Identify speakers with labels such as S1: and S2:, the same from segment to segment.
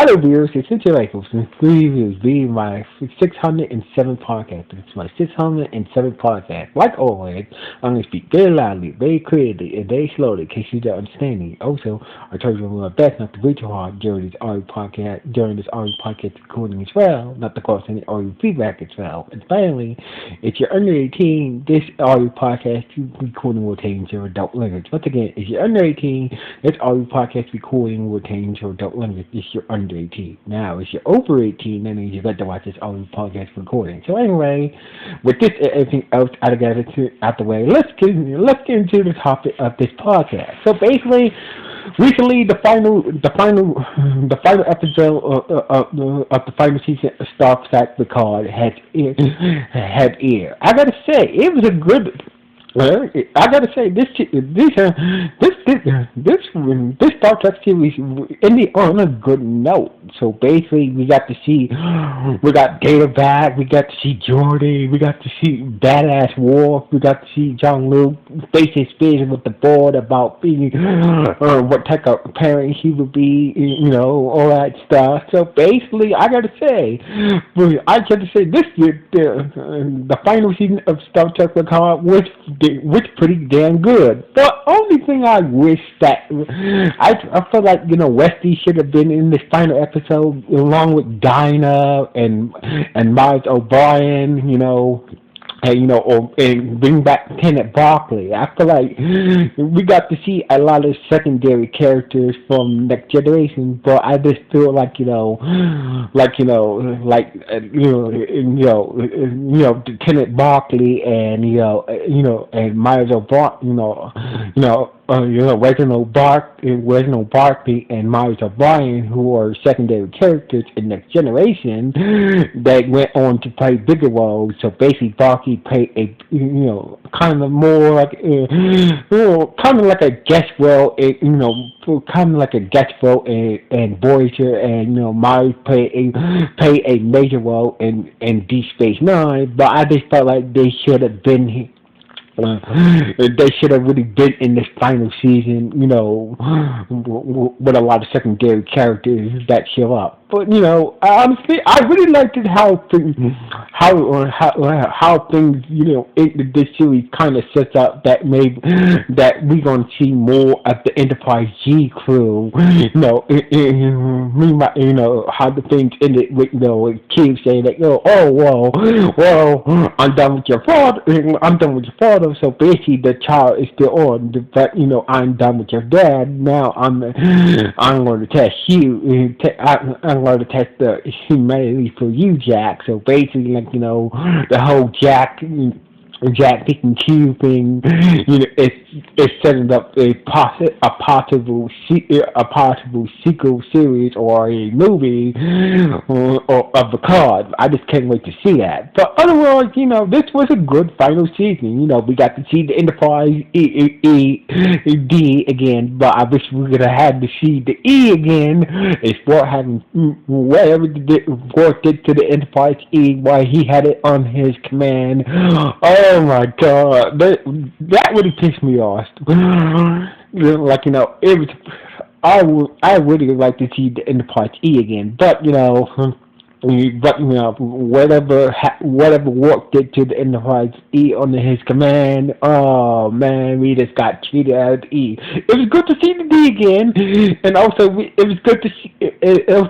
S1: Hello, viewers. It's Rifles and Reviews being my 607 podcast. It's my 607 podcast. Like always, I'm going to speak very loudly, very clearly, and very slowly in case you don't understand me. Also, I told you my best not to breathe too hard during this audio podcast recording as well, not to cause any audio feedback as well. And finally, if you're under 18, this audio podcast recording will contain your adult language. Once again, if you're under 18, this audio podcast recording will contain your adult language if you're under 18. Now, if you're over 18, that means you got to watch this audio podcast recording. So anyway, with this and everything else out the way, let's get into the topic of this podcast. So basically, recently the final episode of the final season of Star Trek Picard had aired. I gotta say, it was a good. I gotta say this Star Trek series ended on a good note. So basically, we got Data back, we got to see Geordi, we got to see Badass Worf, we got to see Jean-Luc face his fears with the board about being what type of parent he would be, all that stuff. So basically, I gotta say the final season of Star Trek Picard was pretty damn good. The only thing I wish that I feel like Wesley should have been in this final episode along with Dinah and Miles O'Brien, and bring back Lieutenant Barclay. I feel like we got to see a lot of secondary characters from Next Generation, but I just feel like Lieutenant Barclay and and Miles O'Brien, Reginald Barkley and Miles O'Brien, who are secondary characters in Next Generation, that went on to play bigger roles. So basically, Barkley played a kind of more like kind of like a guest role, and Voyager, and Miles played a major role in Deep Space Nine. But I just felt like they should have been. They should have really been in this final season, with a lot of secondary characters that show up. But honestly, I really liked it how things, this series kind of sets up that we're gonna see more of the Enterprise G crew. How the things ended with Keith saying that I'm done with your father. So basically, the child is still on, but I'm done with your dad. Now I'm going to test you. I'm going to test the humanity for you, Jack. So basically, the whole Jack picking Q thing, it's setting up a possible sequel series or a movie of the card. I just can't wait to see that. But otherwise, this was a good final season. We got to see the Enterprise D again, but I wish we could have had to see the E again. It's for having whatever Worf did to the Enterprise E while he had it on his command. Oh my God, that really pissed me off. It was. I really like to see the Enterprise E again, but whatever Worf did to the Enterprise E under his command, oh man, we just got cheated out of the E. It was good to see the D again, and also it was good to see. It was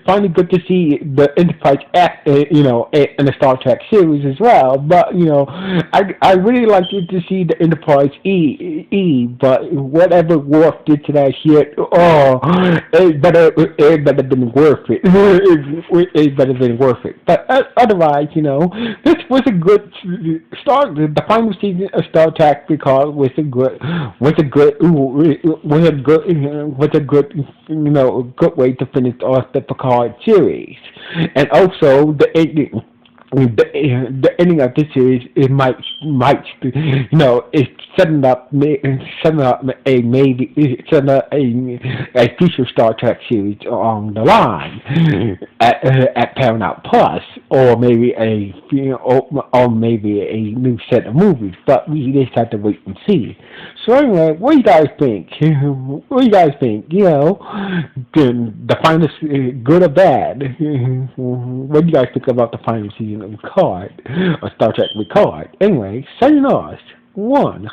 S1: finally good to see the Enterprise F, in the Star Trek series as well. But I really liked it to see the Enterprise E. But whatever Worf did to that shit, it better have been worth it. Better than worth it. But otherwise, this was a good start. The final season of Star Trek Picard was a good way to finish off the Picard series, and also the ending. the ending of this series it might it's setting up a maybe setting up a future Star Trek series on the line at Paramount Plus, or maybe or maybe a new set of movies. But we just have to wait and see. So anyway, what do you guys think? What do you guys think? The final good or bad? What do you guys think about the final season of Picard or Star Trek Picard? Anyway, signing off. One.